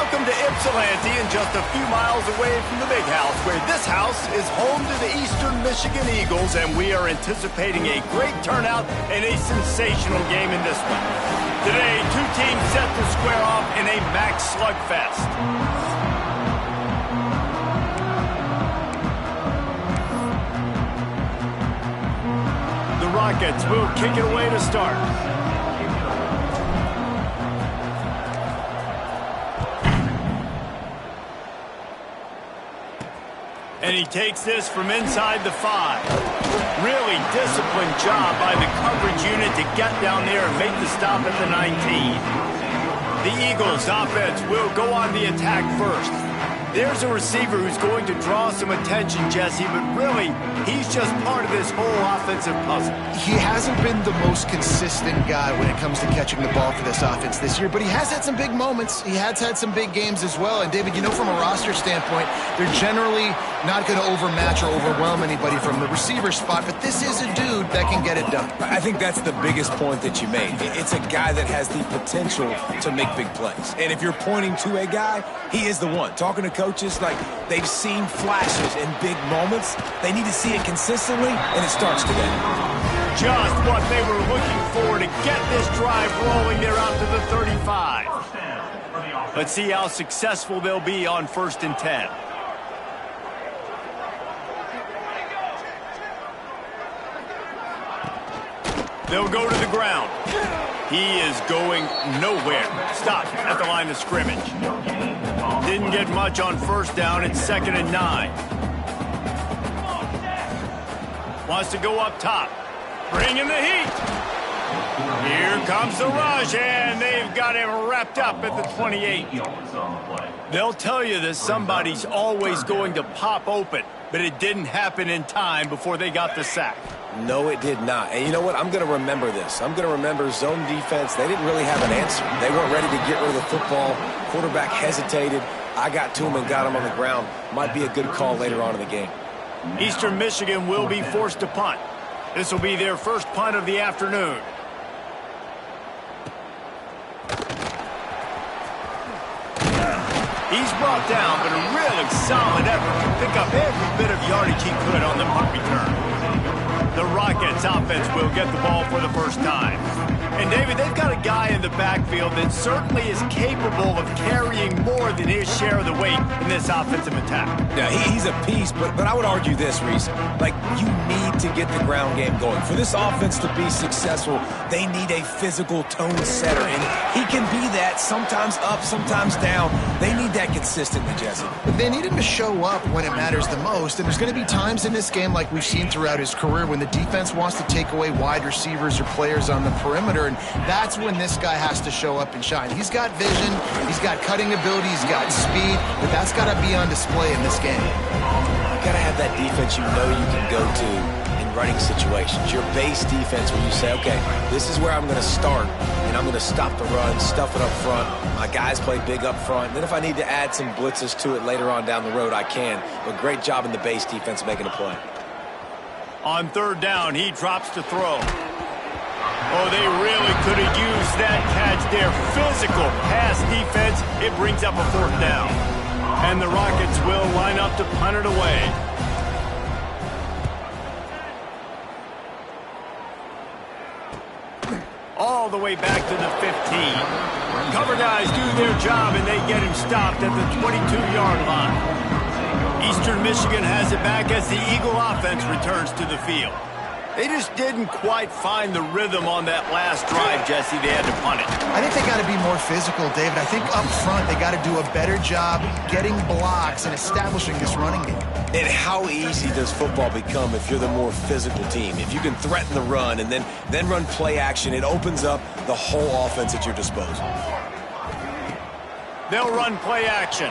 Welcome to Ypsilanti, and just a few miles away from the big house, where this house is home to the Eastern Michigan Eagles, and we are anticipating a great turnout and a sensational game in this one. Today, two teams set to square off in a max slugfest. The Rockets will kick it away to start. And he takes this from inside the 5. Really disciplined job by the coverage unit to get down there and make the stop at the 19. The Eagles offense will go on the attack first. There's a receiver who's going to draw some attention, Jesse, but really, he's just part of this whole offensive puzzle. He hasn't been the most consistent guy when it comes to catching the ball for this offense this year, but he has had some big moments. He has had some big games as well. And, David, you know, from a roster standpoint, they're generally not going to overmatch or overwhelm anybody from the receiver spot, but this is a dude that can get it done. I think that's the biggest point that you made. It's a guy that has the potential to make big plays. And if you're pointing to a guy, he is the one. Talking to coaches, like, they've seen flashes in big moments. They need to see it consistently, and it starts today. Just what they were looking for to get this drive rolling. They're out to the 35. Let's see how successful they'll be on 1st and 10. They'll go to the ground. He is going nowhere. Stop at the line of scrimmage. Didn't get much on 1st down. It's 2nd and 9. Wants to go up top. Bringing the heat. Here comes the rush, and they've got him wrapped up at the 28. They'll tell you that somebody's always going to pop open, but it didn't happen in time before they got the sack. No, it did not. And you know what? I'm going to remember this. I'm going to remember zone defense. They didn't really have an answer. They weren't ready to get rid of the football. Quarterback hesitated. I got to him and got him on the ground. Might be a good call later on in the game. Eastern Michigan will be forced to punt. This will be their first punt of the afternoon. He's brought down, but a really solid effort to pick up every bit of yardage he could on the punt return. The Rockets offense will get the ball for the first time. And, David, they've got a guy in the backfield that certainly is capable of carrying more than his share of the weight in this offensive attack. Yeah, he's a piece, but I would argue this, Reese. Like, you need to get the ground game going. For this offense to be successful, they need a physical tone setter. And he can be that, sometimes up, sometimes down. They need that consistently, Jesse. But they need him to show up when it matters the most. And there's going to be times in this game, like we've seen throughout his career, when the defense wants to take away wide receivers or players on the perimeter. And that's when this guy has to show up and shine. He's got vision, he's got cutting ability, he's got speed, but that's got to be on display in this game. You got to have that defense you know you can go to in running situations. Your base defense where you say, okay, this is where I'm going to start, and I'm going to stop the run, stuff it up front. My guys play big up front. And then if I need to add some blitzes to it later on down the road, I can. But great job in the base defense making a play. On 3rd down, he drops to throw. Oh, they really could have used that catch there. Physical pass defense. It brings up a 4th down. And the Rockets will line up to punt it away. All the way back to the 15. Cover guys do their job, and they get him stopped at the 22-yard line. Eastern Michigan has it back as the Eagle offense returns to the field. They just didn't quite find the rhythm on that last drive, Jesse. They had to punt it. I think they got to be more physical, David. I think up front they got to do a better job getting blocks and establishing this running game. And how easy does football become if you're the more physical team? If you can threaten the run and then run play action, it opens up the whole offense at your disposal. They'll run play action.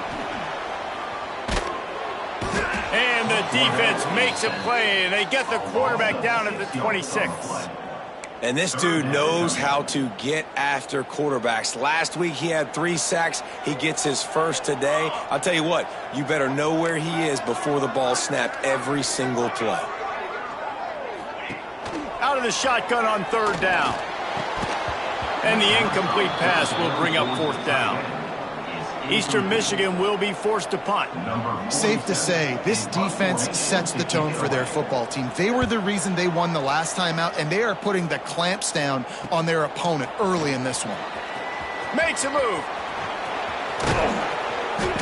And the defense makes a play, and they get the quarterback down at the 26. And this dude knows how to get after quarterbacks. Last week he had 3 sacks. He gets his first today. I'll tell you what, you better know where he is before the ball snapped every single play. Out of the shotgun on 3rd down. And the incomplete pass will bring up 4th down. Eastern Michigan will be forced to punt. Safe to say, this defense sets the tone for their football team. They were the reason they won the last time out, and they are putting the clamps down on their opponent early in this one. Makes a move.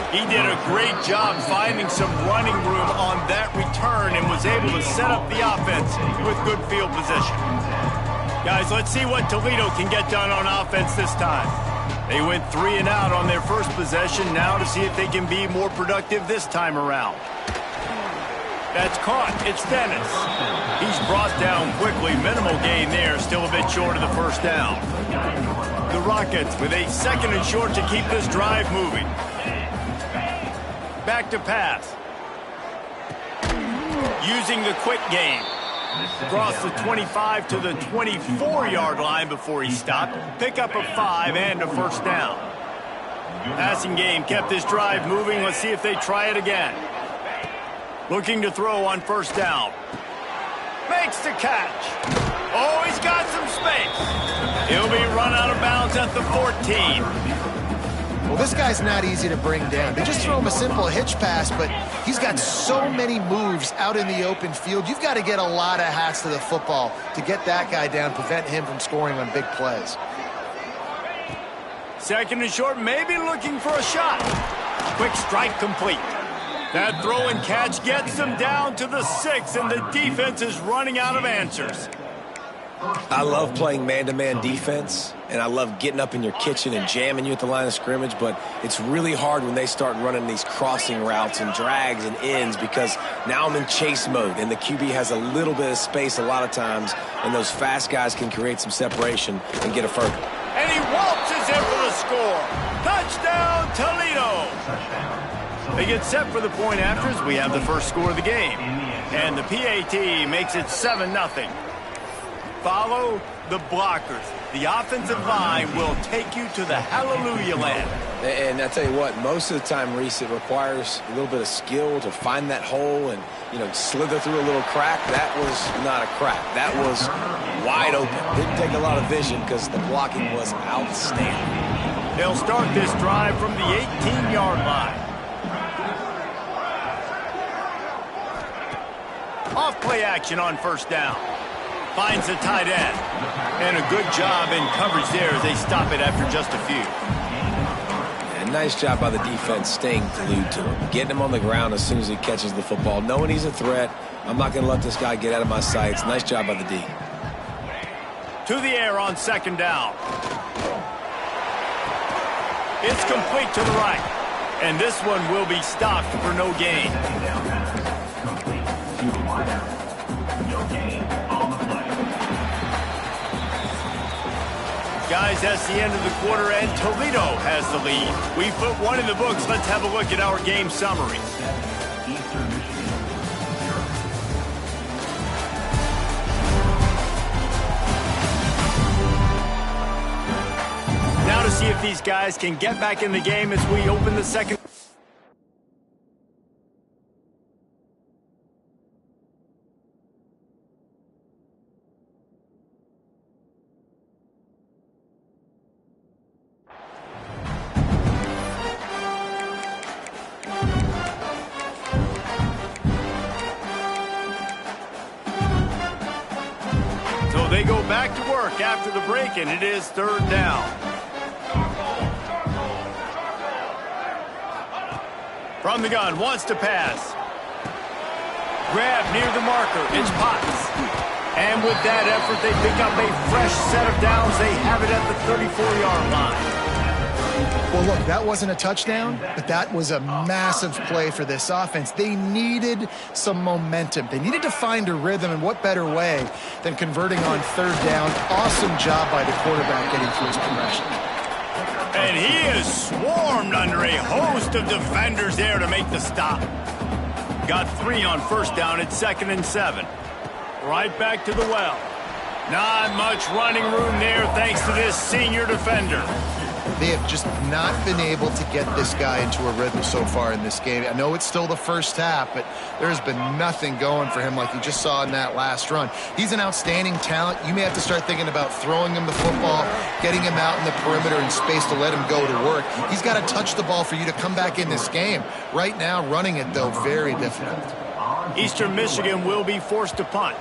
He did a great job finding some running room on that return and was able to set up the offense with good field position. Guys, let's see what Toledo can get done on offense this time. They went 3 and out on their first possession, now to see if they can be more productive this time around. That's caught. It's Dennis. He's brought down quickly. Minimal gain there, still a bit short of the first down. The Rockets with a 2nd and short to keep this drive moving. Back to pass. Using the quick game. Across the 25 to the 24-yard line before he stopped. Pick up a 5 and a first down. Passing game kept this drive moving. Let's see if they try it again. Looking to throw on first down. Makes the catch. Oh, he's got some space. He'll be run out of bounds at the 14. Well, this guy's not easy to bring down. They just throw him a simple hitch pass, but he's got so many moves out in the open field. You've got to get a lot of hats to the football to get that guy down, prevent him from scoring on big plays. 2nd and short, maybe looking for a shot. Quick strike complete. That throw and catch gets them down to the 6, and the defense is running out of answers. I love playing man-to-man defense, and I love getting up in your kitchen and jamming you at the line of scrimmage, but it's really hard when they start running these crossing routes and drags and ends because now I'm in chase mode, and the QB has a little bit of space a lot of times, and those fast guys can create some separation and get a first. And he waltzes in for the score. Touchdown, Toledo! They get set for the point after as we have the first score of the game. And the PAT makes it 7-0. Follow the blockers. The offensive line will take you to the hallelujah land. And I tell you what, most of the time, Reese, it requires a little bit of skill to find that hole and, slither through a little crack. That was not a crack. That was wide open. Didn't take a lot of vision because the blocking was outstanding. They'll start this drive from the 18-yard line. Off play action on first down. Finds the tight end. And a good job in coverage there as they stop it after just a few. And nice job by the defense staying glued to him. Getting him on the ground as soon as he catches the football. Knowing he's a threat. I'm not going to let this guy get out of my sights. Nice job by the D. To the air on 2nd down. It's complete to the right. And this one will be stopped for no gain. Guys, that's the end of the quarter, and Toledo has the lead. We put one in the books. Let's have a look at our game summary. Now to see if these guys can get back in the game as we open the second. They go back to work after the break, and it is 3rd down. From the gun, wants to pass. Grab near the marker. It's Potts. And with that effort, they pick up a fresh set of downs. They have it at the 34-yard line. Well, look, that wasn't a touchdown, but that was a massive play for this offense. They needed some momentum. They needed to find a rhythm, and what better way than converting on 3rd down. Awesome job by the quarterback getting through his progression. And he is swarmed under a host of defenders there to make the stop. Got 3 on first down at 2nd and 7. Right back to the well. Not much running room there thanks to this senior defender. They have just not been able to get this guy into a rhythm so far in this game. I know it's still the first half, but there's been nothing going for him like you just saw in that last run. He's an outstanding talent. You may have to start thinking about throwing him the football, getting him out in the perimeter in space to let him go to work. He's got to touch the ball for you to come back in this game. Right now, running it, though, very difficult. Eastern Michigan will be forced to punt.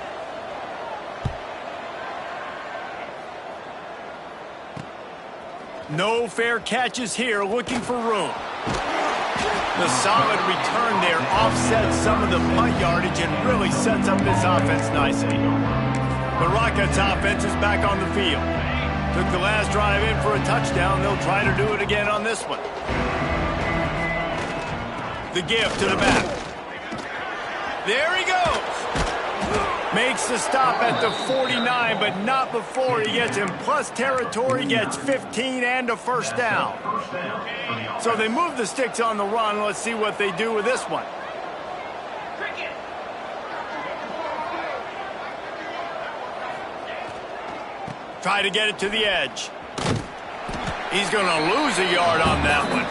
No fair catches here, looking for room. The solid return there offsets some of the punt yardage and really sets up this offense nicely. The Rockets offense is back on the field. Took the last drive in for a touchdown. They'll try to do it again on this one. The give to the back. There he goes. Makes the stop at the 49, but not before he gets in plus territory, gets 15 and a first down. So they move the sticks on the run. Let's see what they do with this one. Try to get it to the edge. He's going to lose a yard on that one.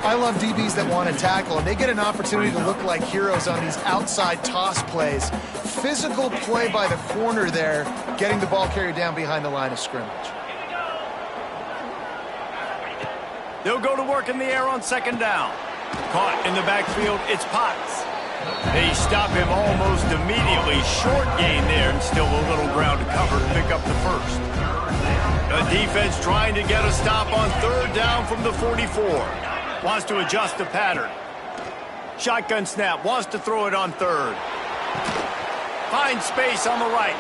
I love DBs that want to tackle, and they get an opportunity to look like heroes on these outside toss plays. Physical play by the corner there, getting the ball carried down behind the line of scrimmage. They'll go to work in the air on second down. Caught in the backfield, it's Potts. They stop him almost immediately. Short gain there, and still a little ground to cover to pick up the first. The defense trying to get a stop on third down from the 44. Wants to adjust the pattern. Shotgun snap. Wants to throw it on third. Finds space on the right.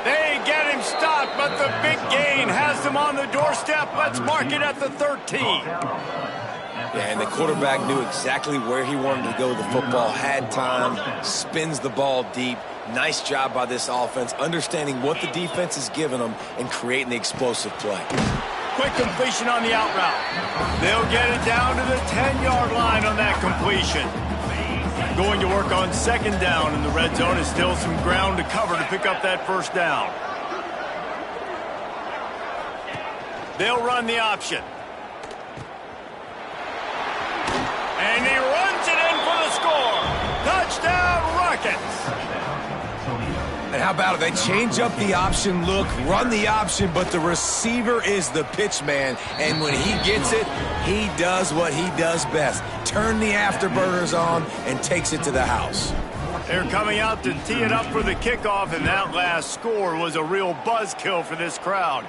They get him stopped, but the big gain has them on the doorstep. Let's mark it at the 13. Yeah, and the quarterback knew exactly where he wanted to go with the football, had time, spins the ball deep. Nice job by this offense, understanding what the defense is giving them and creating the explosive play. Quick completion on the out route. They'll get it down to the 10-yard line on that completion. Going to work on second down in the red zone. Is still some ground to cover to pick up that first down. They'll run the option. And he runs it in for the score. Touchdown, Rockets. And how about it? They change up the option look, run the option, but the receiver is the pitch man. And when he gets it, he does what he does best. Turn the afterburners on and takes it to the house. They're coming out to tee it up for the kickoff, and that last score was a real buzzkill for this crowd.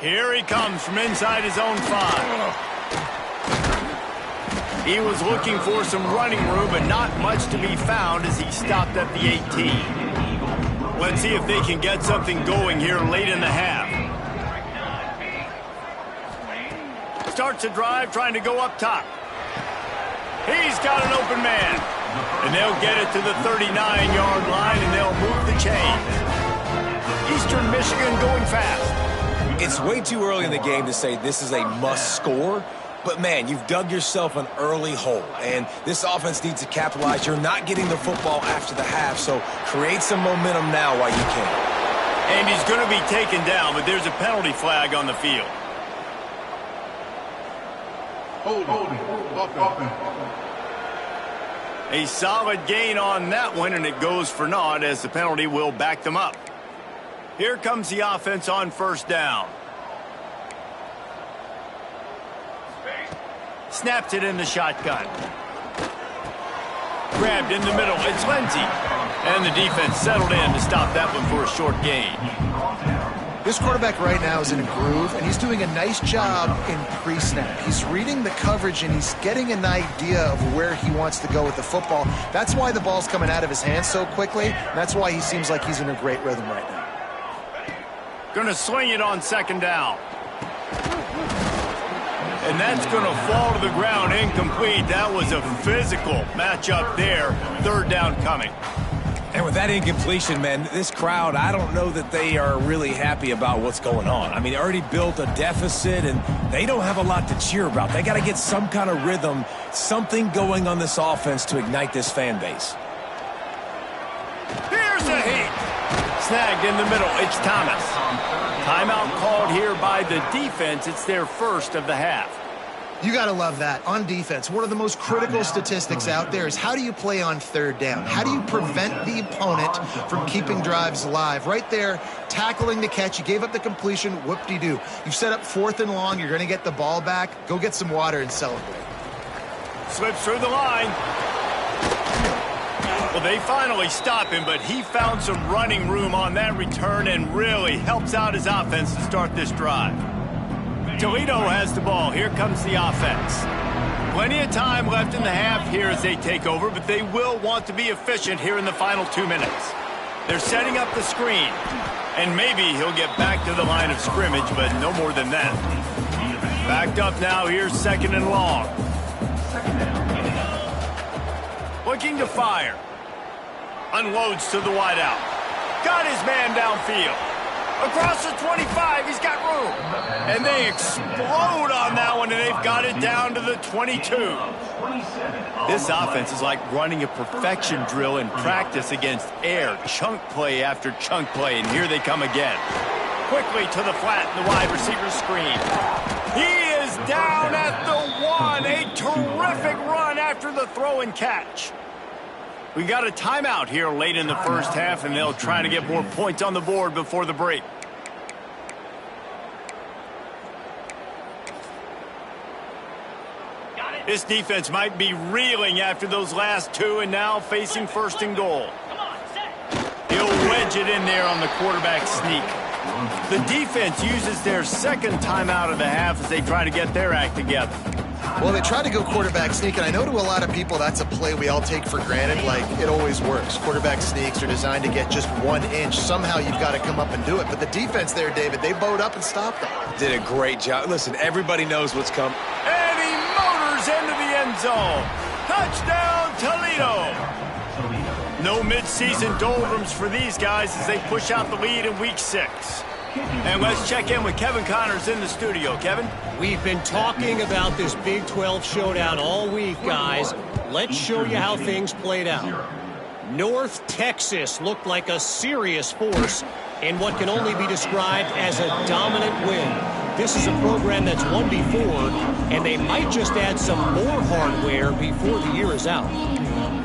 Here he comes from inside his own 5. He was looking for some running room, but not much to be found as he stopped at the 18. Let's see if they can get something going here late in the half. Starts a drive trying to go up top. He's got an open man. And they'll get it to the 39-yard line, and they'll move the chains. Eastern Michigan going fast. It's way too early in the game to say this is a must score. But, man, you've dug yourself an early hole, and this offense needs to capitalize. You're not getting the football after the half, so create some momentum now while you can. And he's going to be taken down, but there's a penalty flag on the field. A solid gain on that one, and it goes for naught as the penalty will back them up. Here comes the offense on first down. Snapped it in the shotgun. Grabbed in the middle. It's Lindsey. And the defense settled in to stop that one for a short gain. This quarterback right now is in a groove, and he's doing a nice job in pre-snap. He's reading the coverage, and he's getting an idea of where he wants to go with the football. That's why the ball's coming out of his hands so quickly. That's why he seems like he's in a great rhythm right now. Going to swing it on second down. And that's going to fall to the ground incomplete. That was a physical matchup there. Third down coming. And with that incompletion, man, this crowd, I don't know that they are really happy about what's going on. I mean, they already built a deficit, and they don't have a lot to cheer about. They got to get some kind of rhythm, something going on this offense to ignite this fan base. Here's a heat. Snagged in the middle. It's Thomas. Timeout called here by the defense. It's their first of the half. You got to love that. On defense, one of the most critical statistics out there is how do you play on third down? How do you prevent the opponent from keeping drives alive? Right there, tackling the catch. You gave up the completion. Whoop-de-doo. You've set up 4th and long. You're going to get the ball back. Go get some water and celebrate. Slips through the line. Well, they finally stop him, but he found some running room on that return and really helps out his offense to start this drive. Toledo has the ball. Here comes the offense. Plenty of time left in the half here as they take over, but they will want to be efficient here in the final 2 minutes. They're setting up the screen, and maybe he'll get back to the line of scrimmage, but no more than that. Backed up now. Here's 2nd and long. Looking to fire. Unloads to the wideout. Got his man downfield. Across the 25, he's got room. And they explode on that one, and they've got it down to the 22. This offense is like running a perfection drill in practice against air. Chunk play after chunk play, and here they come again. Quickly to the flat, and the wide receiver screen. He is down at the 1. A terrific run after the throw and catch. We got a timeout here late in the first half, and they'll try to get more points on the board before the break. This defense might be reeling after those last 2 and now facing 1st and goal. He'll wedge it in there on the quarterback sneak. The defense uses their 2nd timeout of the half as they try to get their act together. Well, they try to go quarterback sneak, and I know to a lot of people that's a play we all take for granted, like it always works. Quarterback sneaks are designed to get just 1 inch. Somehow you've got to come up and do it. But the defense there, David, they bowed up and stopped them. Did a great job. Listen, everybody knows what's coming. And he motors into the end zone. Touchdown, Toledo. No midseason doldrums for these guys as they push out the lead in week 6. And let's check in with Kevin Connors in the studio. Kevin? We've been talking about this Big 12 showdown all week, guys. Let's show you how things played out. North Texas looked like a serious force in what can only be described as a dominant win. This is a program that's won before, and they might just add some more hardware before the year is out.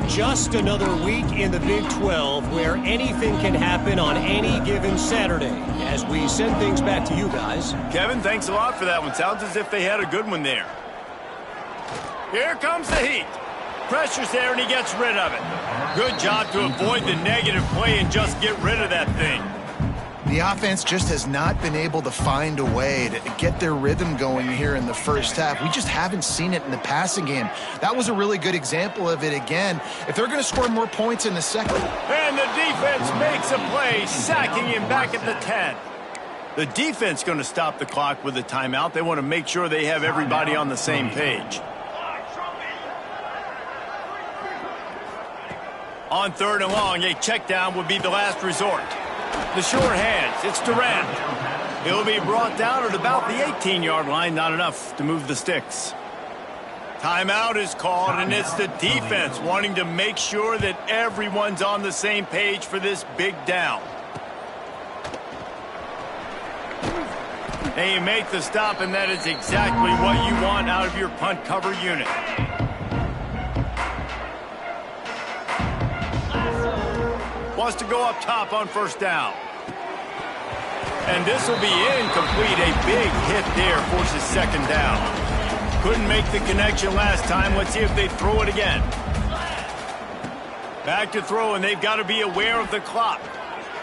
Just another week in the Big 12 where anything can happen on any given Saturday. As we send things back to you guys. Kevin, thanks a lot for that one. Sounds as if they had a good one there. Here comes the heat. Pressure's there and he gets rid of it. Good job to avoid the negative play and just get rid of that thing. The offense just has not been able to find a way to get their rhythm going here in the first half. We just haven't seen it in the passing game. That was a really good example of it again. If they're going to score more points in the second. And the defense makes a play, sacking him back at the 10. The defense going to stop the clock with a timeout. They want to make sure they have everybody on the same page. On 3rd and long, a check down would be the last resort. The short hands, it's Durant. He'll be brought down at about the 18-yard line, not enough to move the sticks. Timeout is called, and it's the defense wanting to make sure that everyone's on the same page for this big down. And you make the stop, and that is exactly what you want out of your punt cover unit. Wants to go up top on 1st down. And this will be incomplete. A big hit there forces 2nd down. Couldn't make the connection last time. Let's see if they throw it again. Back to throw, and they've got to be aware of the clock.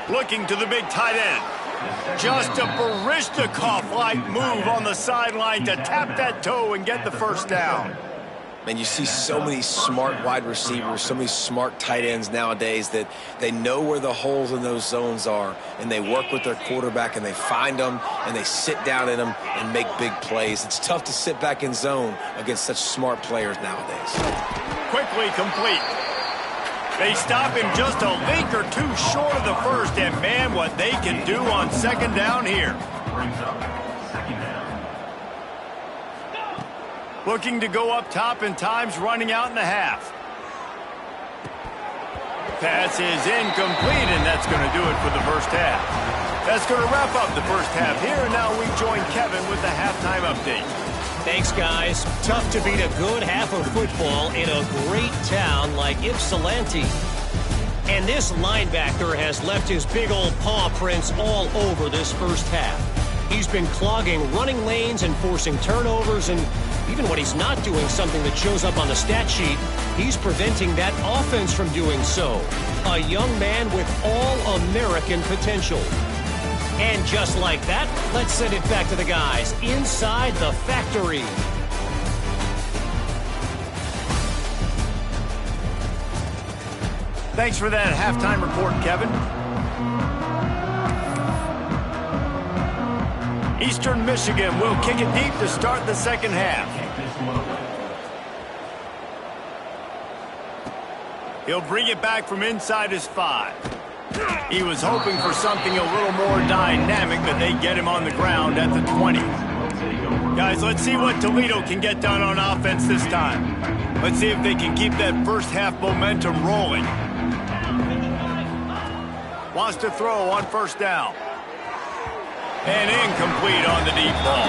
Looking to the big tight end. Just a Barishnikov-like move on the sideline to tap that toe and get the 1st down. Man, you see so many smart wide receivers, so many smart tight ends nowadays that they know where the holes in those zones are, and they work with their quarterback, and they find them, and they sit down in them and make big plays. It's tough to sit back in zone against such smart players nowadays. Quickly complete. They stop him just a link or two short of the 1st, and man, what they can do on 2nd down here. Looking to go up top, and time's running out in the half. Pass is incomplete, and that's going to do it for the first half. That's going to wrap up the first half here, and now we join Kevin with the halftime update. Thanks, guys. Tough to beat a good half of football in a great town like Ypsilanti. And this linebacker has left his big old paw prints all over this first half. He's been clogging running lanes and forcing turnovers, and even when he's not doing something that shows up on the stat sheet, he's preventing that offense from doing so. A young man with all-American potential. And just like that, let's send it back to the guys inside the factory. Thanks for that halftime report, Kevin. Eastern Michigan will kick it deep to start the second half. He'll bring it back from inside his 5. He was hoping for something a little more dynamic, but they get him on the ground at the 20. Guys, let's see what Toledo can get done on offense this time. Let's see if they can keep that first half momentum rolling. Wants to throw on first down. And incomplete on the deep ball.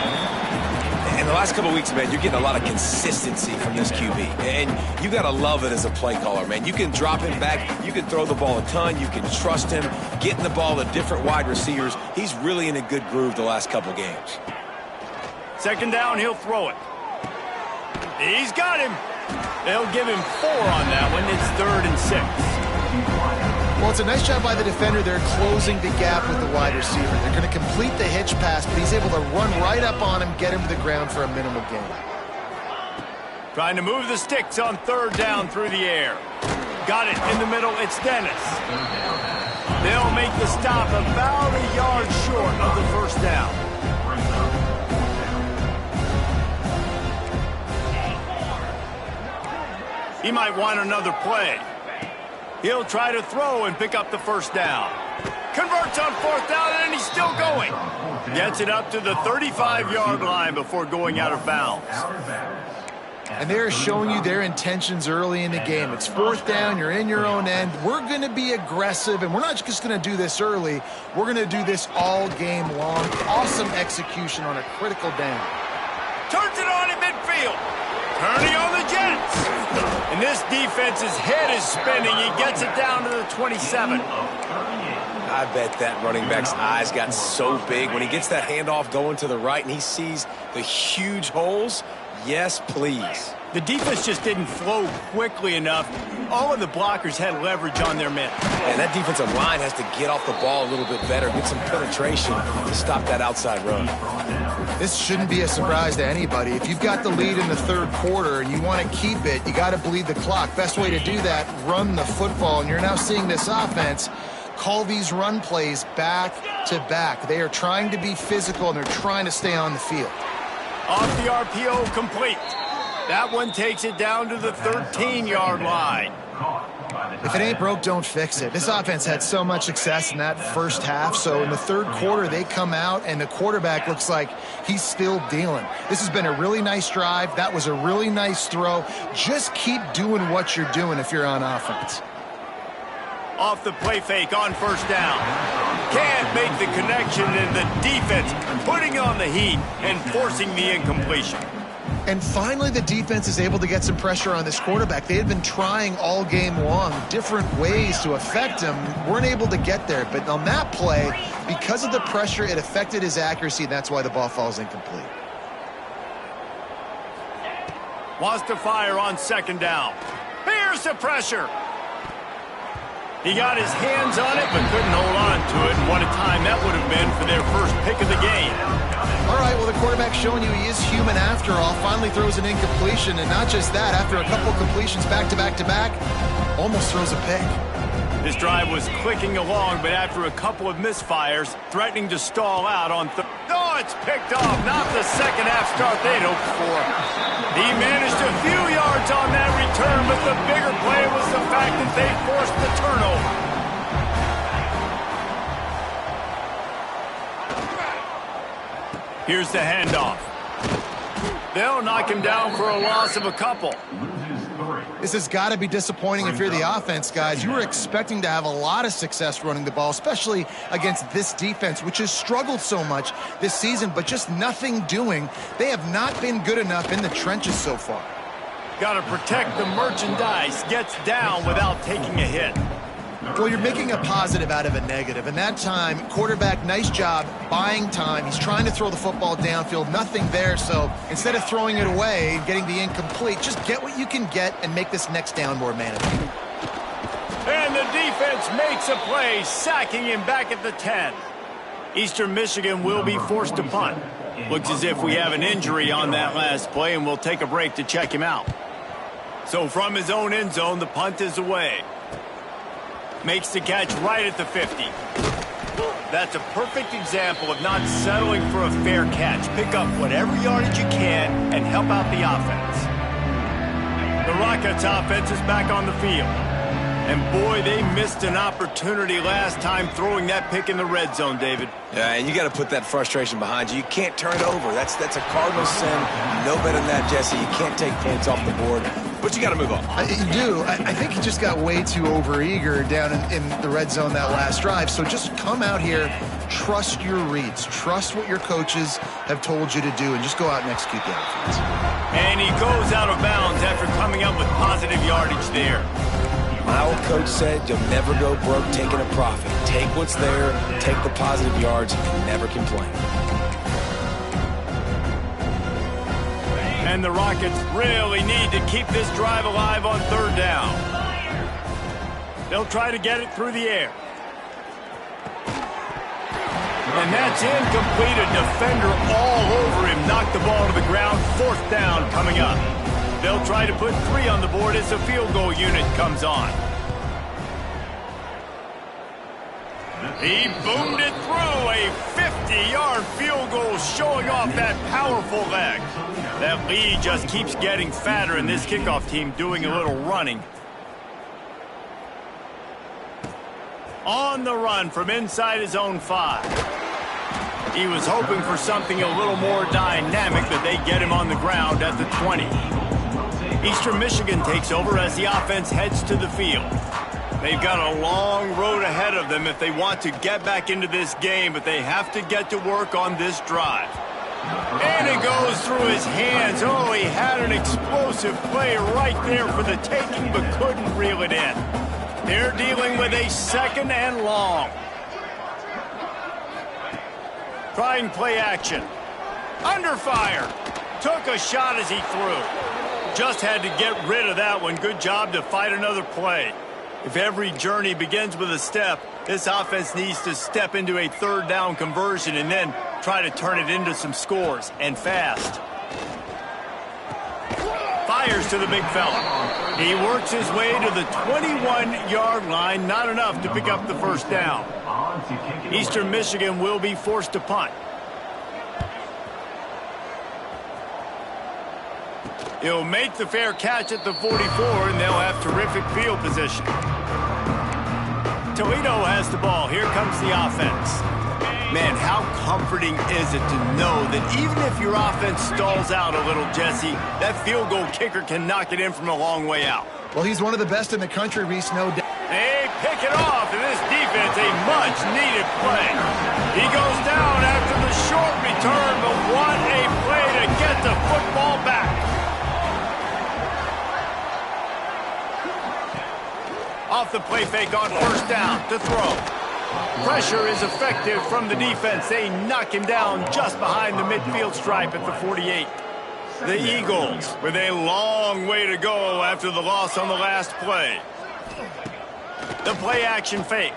In the last couple of weeks, man, you're getting a lot of consistency from this QB. And you got to love it as a play caller, man. You can drop him back. You can throw the ball a ton. You can trust him. Getting the ball to different wide receivers. He's really in a good groove the last couple games. Second down, he'll throw it. He's got him. They'll give him 4 on that one. It's 3rd and 6. Well, it's a nice job by the defender. They're closing the gap with the wide receiver. They're going to complete the hitch pass, but he's able to run right up on him, get him to the ground for a minimal gain. Trying to move the sticks on 3rd down through the air. Got it in the middle. It's Dennis. They'll make the stop about a yard short of the first down. He might want another play. He'll try to throw and pick up the first down. Converts on 4th down, and he's still going. Gets it up to the 35-yard line before going out of bounds. And they're showing you their intentions early in the game. It's 4th down. You're in your own end. We're going to be aggressive, and we're not just going to do this early. We're going to do this all game long. Awesome execution on a critical down. Turns it on in midfield. Turning on the Jets. And this defense's head is spinning. He gets it down to the 27. I bet that running back's eyes got so big when he gets that handoff going to the right and he sees the huge holes. Yes, please. The defense just didn't flow quickly enough. All of the blockers had leverage on their men. And that defensive line has to get off the ball a little bit better, get some penetration to stop that outside run. This shouldn't be a surprise to anybody. If you've got the lead in the 3rd quarter and you want to keep it, you got to bleed the clock. Best way to do that, run the football. And you're now seeing this offense call these run plays back to back. They are trying to be physical, and they're trying to stay on the field. Off the RPO, complete. That one takes it down to the 13-yard line. If it ain't broke, don't fix it. This offense had so much success in that first half, so in the 3rd quarter, they come out, and the quarterback looks like he's still dealing. This has been a really nice drive. That was a really nice throw. Just keep doing what you're doing if you're on offense. Off the play fake on first down. Can't make the connection, and the defense putting on the heat and forcing the incompletion. And finally, the defense is able to get some pressure on this quarterback. They had been trying all game long different ways to affect him. Weren't able to get there. But on that play, because of the pressure, it affected his accuracy, and that's why the ball falls incomplete. Wants to fire on 2nd down. Here's the pressure. He got his hands on it, but couldn't hold on to it. And what a time that would have been for their first pick of the game. All right, well, the quarterback's showing you he is human after all. Finally throws an incompletion, and not just that, after a couple completions back-to-back-to-back, almost throws a pick. This drive was clicking along, but after a couple of misfires, threatening to stall out on oh, it's picked off. Not the second half start they'd hoped for. He managed a few yards on that return, but the bigger play was the fact that they forced the turnover. Here's the handoff. They'll knock him down for a loss of a couple. This has got to be disappointing if you're the offense, guys. You were expecting to have a lot of success running the ball, especially against this defense, which has struggled so much this season, but just nothing doing. They have not been good enough in the trenches so far. Got to protect the merchandise. Gets down without taking a hit. Well, you're making a positive out of a negative. And that time, quarterback, nice job buying time. He's trying to throw the football downfield. Nothing there. So instead of throwing it away and getting the incomplete, just get what you can get and make this next down more manageable. And the defense makes a play, sacking him back at the 10. Eastern Michigan will be forced to punt. Looks as if we have an injury on that last play, and we'll take a break to check him out. So from his own end zone, the punt is away. Makes the catch right at the 50. That's a perfect example of not settling for a fair catch. Pick up whatever yardage you can and help out the offense. The Rockets offense is back on the field. And boy, they missed an opportunity last time throwing that pick in the red zone, David. Yeah, and you got to put that frustration behind you. You can't turn it over. That's a cardinal sin. You know better than that, Jesse. You can't take points off the board. But you got to move on. You do. I think he just got way too overeager down in the red zone that last drive. So just come out here, trust your reads, trust what your coaches have told you to do, and just go out and execute the offense. And he goes out of bounds after coming up with positive yardage there. My old coach said you'll never go broke taking a profit. Take what's there, take the positive yards, and never complain. And the Rockets really need to keep this drive alive on third down. They'll try to get it through the air. And that's incomplete. A defender all over him. Knocked the ball to the ground. Fourth down coming up. They'll try to put 3 on the board as the field goal unit comes on. He boomed it through. A 50-yard field goal showing off that powerful leg. That lead just keeps getting fatter, and this kickoff team doing a little running. On the run from inside his own 5. He was hoping for something a little more dynamic, but they get him on the ground at the 20. Eastern Michigan takes over as the offense heads to the field. They've got a long road ahead of them if they want to get back into this game, but they have to get to work on this drive. And it goes through his hands. Oh, he had an explosive play right there for the taking, but couldn't reel it in. They're dealing with a second and long. Trying play action. Under fire. Took a shot as he threw. Just had to get rid of that one. Good job to fight another play. If every journey begins with a step, this offense needs to step into a third down conversion and then try to turn it into some scores, and fast. Fires to the big fella. He works his way to the 21-yard line. Not enough to pick up the first down. Eastern Michigan will be forced to punt. He'll make the fair catch at the 44, and they'll have terrific field position. Toledo has the ball. Here comes the offense. Man, how comforting is it to know that even if your offense stalls out a little, Jesse, that field goal kicker can knock it in from a long way out. Well, he's one of the best in the country, Reese, no doubt. They pick it off, and this defense, a much-needed play. He goes down after the short return, but what a play to get the football back. Off the play fake on first down to throw. Pressure is effective from the defense. They knock him down just behind the midfield stripe at the 48. The Eagles with a long way to go after the loss on the last play. The play action fake.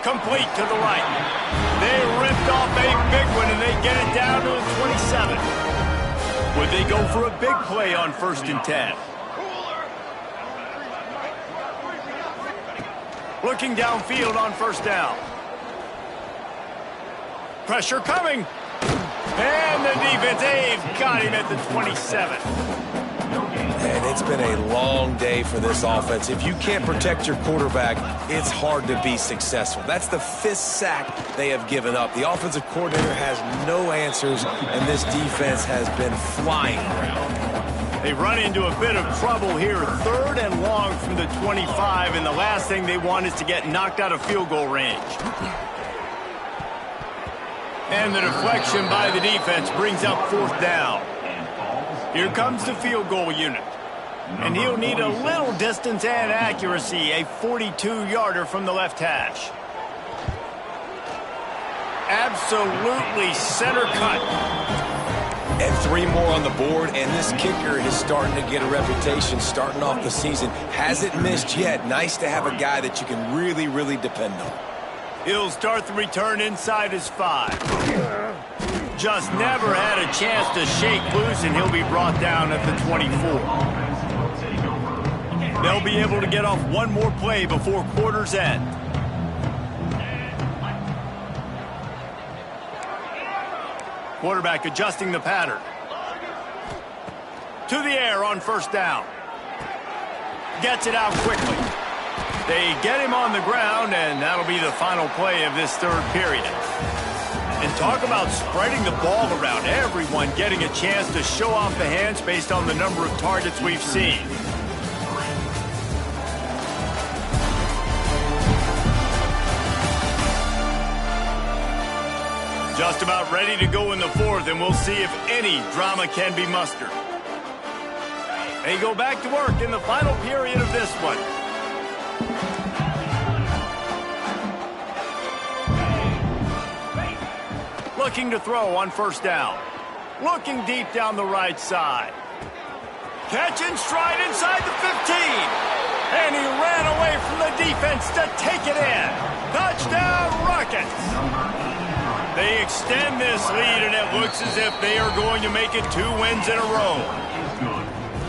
Complete to the right. They ripped off a big one and they get it down to the 27. Would they go for a big play on 1st and 10? Looking downfield on first down. Pressure coming. And the defense, they've got him at the 27. And it's been a long day for this offense. If you can't protect your quarterback, it's hard to be successful. That's the 5th sack they have given up. The offensive coordinator has no answers, and this defense has been flying around. They run into a bit of trouble here. 3rd and long from the 25, and the last thing they want is to get knocked out of field goal range. And the deflection by the defense brings up 4th down. Here comes the field goal unit. And he'll need a little distance and accuracy, a 42-yarder from the left hash. Absolutely center cut. And 3 more on the board, and this kicker is starting to get a reputation starting off the season. Hasn't missed yet. Nice to have a guy that you can really, really depend on. He'll start the return inside his 5. Just never had a chance to shake loose, and he'll be brought down at the 24. They'll be able to get off one more play before quarter's end. Quarterback adjusting the pattern. To the air on 1st down. Gets it out quickly. They get him on the ground, and that'll be the final play of this 3rd period. And talk about spreading the ball around. Everyone getting a chance to show off the hands based on the number of targets we've seen. Just about ready to go in the 4th, and we'll see if any drama can be mustered. They go back to work in the final period of this one. Looking to throw on 1st down. Looking deep down the right side. Catch and stride inside the 15. And he ran away from the defense to take it in. Touchdown, Rockets. They extend this lead, and it looks as if they are going to make it 2 wins in a row.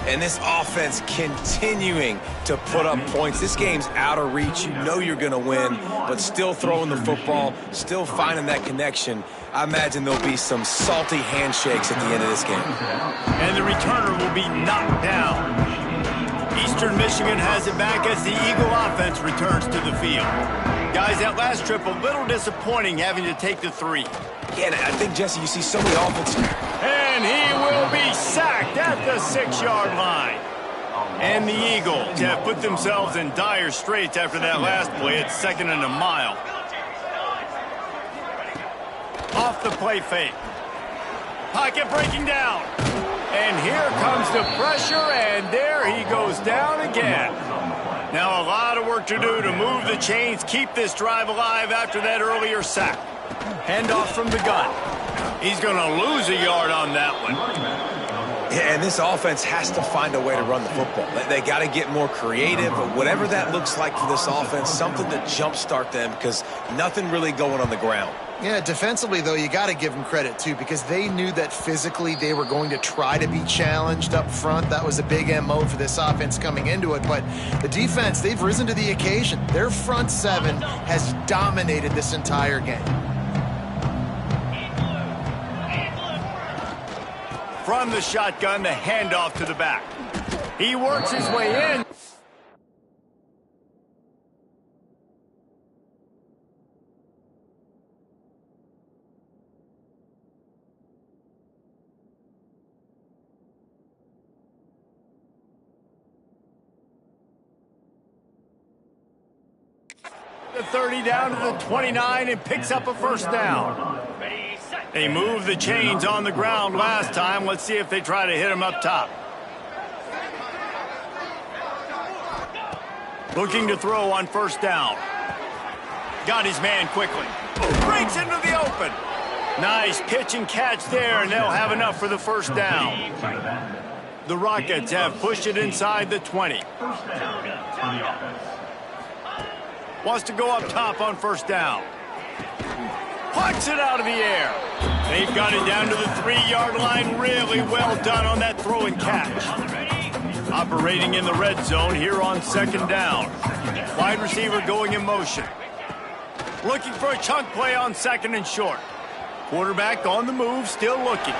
And this offense continuing to put up points. This game's out of reach. You know you're going to win, but still throwing the football, still finding that connection. I imagine there'll be some salty handshakes at the end of this game. And the returner will be knocked down. Eastern Michigan has it back as the Eagle offense returns to the field. Guys, that last trip, a little disappointing having to take the 3. Yeah, and I think, Jesse, you see so many offenses. And he will be sacked at the 6-yard line. And the Eagles have put themselves in dire straits after that last play at 2nd and a mile. Off the play fake. Pocket breaking down. And here comes the pressure, and there he goes down again. Now a lot of work to do to move the chains, keep this drive alive after that earlier sack. Handoff from the gun. He's going to lose a yard on that one. Yeah, and this offense has to find a way to run the football. They got to get more creative, but whatever that looks like for this offense, something to jumpstart them because nothing really going on the ground. Yeah, defensively, though, you got to give them credit, too, because they knew that physically they were going to try to be challenged up front. That was a big MO for this offense coming into it. But the defense, they've risen to the occasion. Their front 7 has dominated this entire game. From the shotgun, the handoff to the back. He works his way in. The 30 down to the 29 and picks up a 1st down. They moved the chains on the ground last time. Let's see if they try to hit him up top. Looking to throw on 1st down. Got his man quickly. Breaks into the open. Nice pitch and catch there, and they'll have enough for the 1st down. The Rockets have pushed it inside the 20. Wants to go up top on 1st down. Pucks it out of the air. They've got it down to the 3-yard line. Really well done on that throw and catch. Operating in the red zone here on 2nd down. Wide receiver going in motion. Looking for a chunk play on 2nd and short. Quarterback on the move, still looking.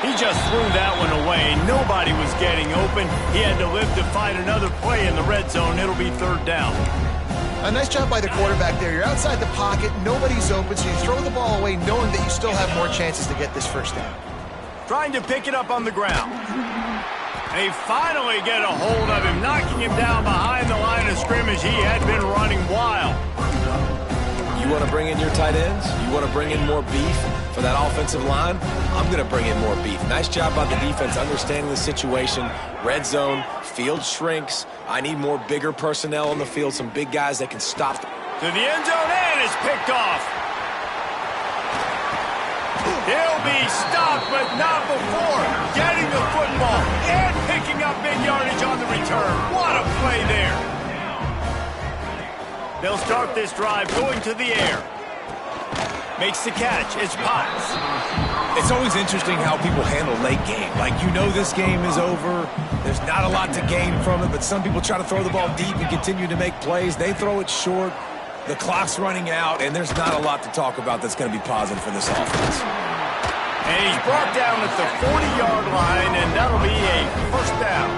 He just threw that one away. Nobody was getting open. He had to live to find another play in the red zone. It'll be 3rd down. A nice job by the quarterback there. You're outside the pocket. Nobody's open, so you throw the ball away knowing that you still have more chances to get this 1st down. Trying to pick it up on the ground. They finally get a hold of him, knocking him down behind the line of scrimmage. He had been running wild. You want to bring in your tight ends? You want to bring in more beef for that offensive line? I'm going to bring in more beef. Nice job by the defense understanding the situation. Red zone, field shrinks. I need more bigger personnel on the field, some big guys that can stop. To the end zone, and it's picked off. He'll be stopped, but not before getting the football and picking up big yardage on the return. What a play there. They'll start this drive going to the air. Makes the catch. It's Potts. It's always interesting how people handle late game. Like, you know this game is over. There's not a lot to gain from it, but some people try to throw the ball deep and continue to make plays. They throw it short. The clock's running out, and there's not a lot to talk about that's going to be positive for this offense. And he's brought down at the 40-yard line, and that'll be a first down.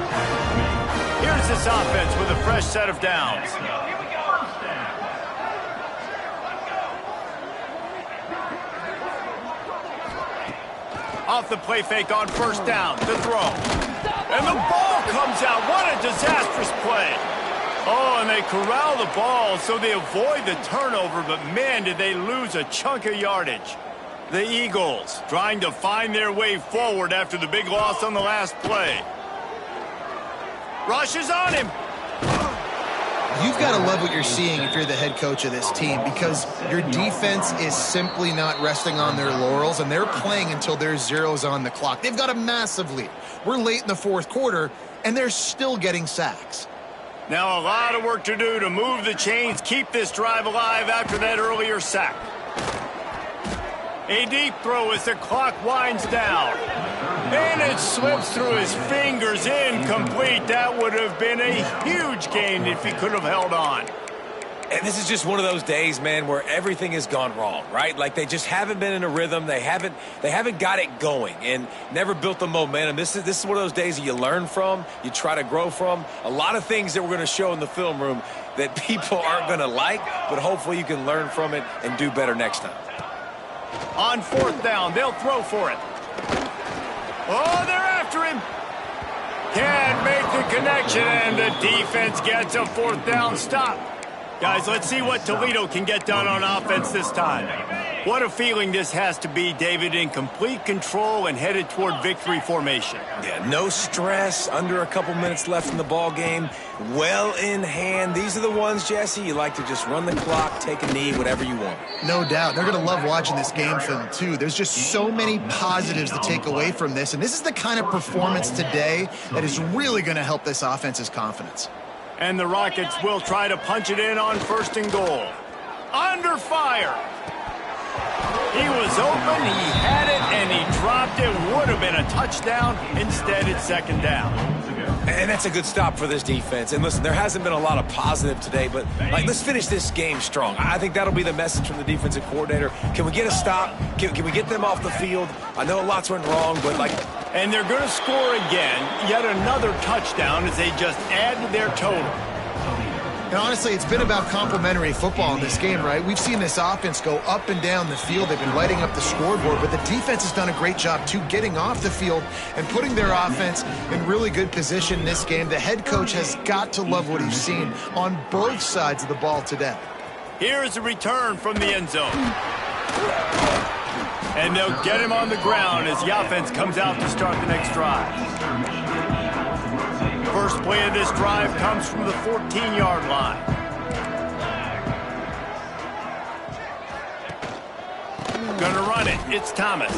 Here's this offense with a fresh set of downs. Off the play fake on first down, the throw. And the ball comes out. What a disastrous play. Oh, and they corral the ball so they avoid the turnover, but man, did they lose a chunk of yardage. The Eagles trying to find their way forward after the big loss on the last play. Rush is on him. You've got to love what you're seeing if you're the head coach of this team, because your defense is simply not resting on their laurels, and they're playing until there's zeros on the clock. They've got a massive lead. We're late in the fourth quarter, and they're still getting sacks. Now a lot of work to do to move the chains, keep this drive alive after that earlier sack. A deep throw as the clock winds down. And it slips through his fingers, incomplete. That would have been a huge gain if he could have held on. And this is just one of those days, man, where everything has gone wrong, right? Like, they just haven't been in a rhythm. They haven't got it going and never built the momentum. This is one of those days that you learn from, you try to grow from. A lot of things that we're going to show in the film room that people aren't going to like, but hopefully you can learn from it and do better next time. On fourth down, they'll throw for it. Oh, they're after him. Can't make the connection, and the defense gets a fourth down stop. Guys, let's see what Toledo can get done on offense this time. What a feeling this has to be, David, in complete control and headed toward victory formation. Yeah, no stress, under a couple minutes left in the ball game, well in hand. These are the ones, Jesse, you like to just run the clock, take a knee, whatever you want. No doubt. They're going to love watching this game film, too. There's just so many positives to take away from this, and this is the kind of performance today that is really going to help this offense's confidence. And the Rockets will try to punch it in on first and goal. Under fire. He was open, he had it, and he dropped it. Would have been a touchdown. Instead, it's second down. And that's a good stop for this defense. And listen, there hasn't been a lot of positive today, but let's finish this game strong. I think that'll be the message from the defensive coordinator. Can we get a stop? Can we get them off the field? I know lots went wrong, but And they're going to score again, yet another touchdown as they just add to their total. And honestly, it's been about complementary football in this game, right? We've seen this offense go up and down the field. They've been lighting up the scoreboard, but the defense has done a great job, too, getting off the field and putting their offense in really good position in this game. The head coach has got to love what he's seen on both sides of the ball today. Here's a return from the end zone. And they'll get him on the ground as the offense comes out to start the next drive. First play of this drive comes from the 14-yard line. Gonna run it. It's Thomas.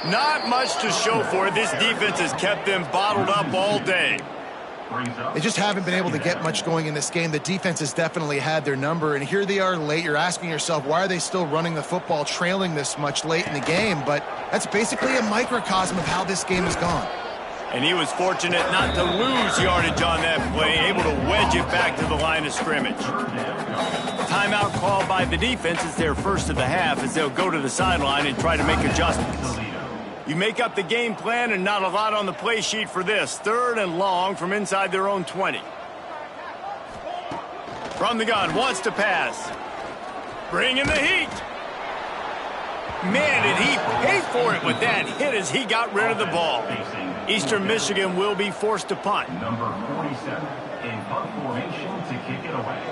Not much to show for it. This defense has kept them bottled up all day. They just haven't been able to get much going in this game. The defense has definitely had their number, and here they are late. You're asking yourself, why are they still running the football, trailing this much late in the game? But that's basically a microcosm of how this game has gone. And he was fortunate not to lose yardage on that play, able to wedge it back to the line of scrimmage. Timeout called by the defense is their first of the half as they'll go to the sideline and try to make adjustments. You make up the game plan and not a lot on the play sheet for this. Third and long from inside their own 20. From the gun, wants to pass. Bringing the heat. Man, did he pay for it with that hit as he got rid of the ball. Eastern Michigan will be forced to punt. Number 47 in punt formation to kick it away.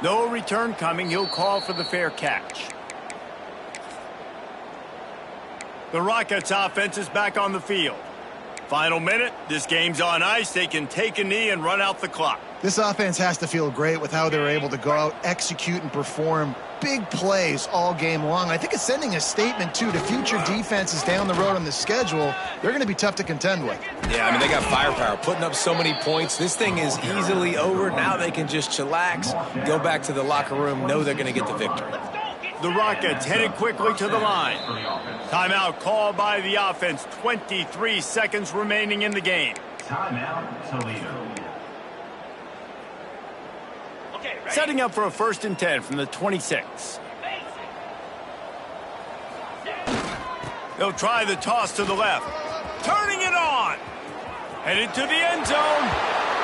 No return coming. He'll call for the fair catch. The Rockets offense is back on the field. Final minute. This game's on ice. They can take a knee and run out the clock. This offense has to feel great with how they're able to go out, execute, and perform big plays all game long. I think it's sending a statement, too, to future defenses down the road on the schedule. They're going to be tough to contend with. Yeah, I mean, they got firepower, putting up so many points. This thing is easily over. Now they can just chillax, go back to the locker room, know they're going to get the victory. The Rockets headed quickly to the line. Timeout called by the offense. 23 seconds remaining in the game. Timeout, Toledo. Setting up for a 1st and 10 from the 26. They'll try the toss to the left. Turning it on. Headed to the end zone.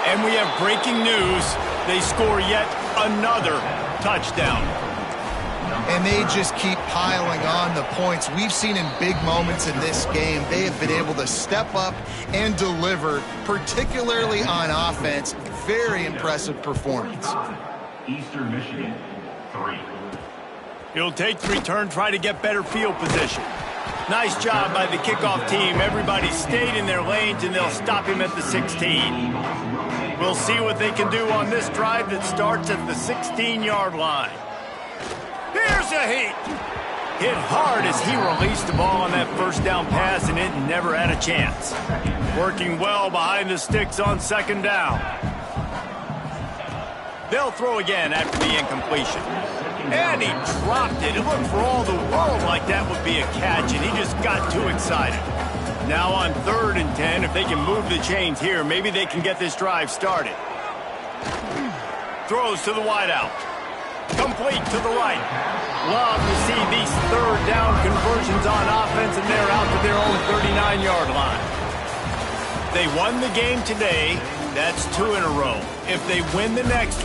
And we have breaking news. They score yet another touchdown. And they just keep piling on the points. We've seen in big moments in this game, they have been able to step up and deliver, particularly on offense. Very impressive performance. Eastern Michigan, 3. He'll take the return, try to get better field position. Nice job by the kickoff team. Everybody stayed in their lanes, and they'll stop him at the 16. We'll see what they can do on this drive that starts at the 16-yard line. Here's a hit. Hit hard as he released the ball on that 1st down pass, and it never had a chance. Working well behind the sticks on 2nd down. They'll throw again after the incompletion. And he dropped it. It looked for all the world like that would be a catch, and he just got too excited. Now on 3rd and 10, if they can move the chains here, maybe they can get this drive started. Throws to the wideout. Complete to the right. Love to see these 3rd down conversions on offense, and they're out to their own 39-yard line. They won the game today. That's 2 in a row. If they win the next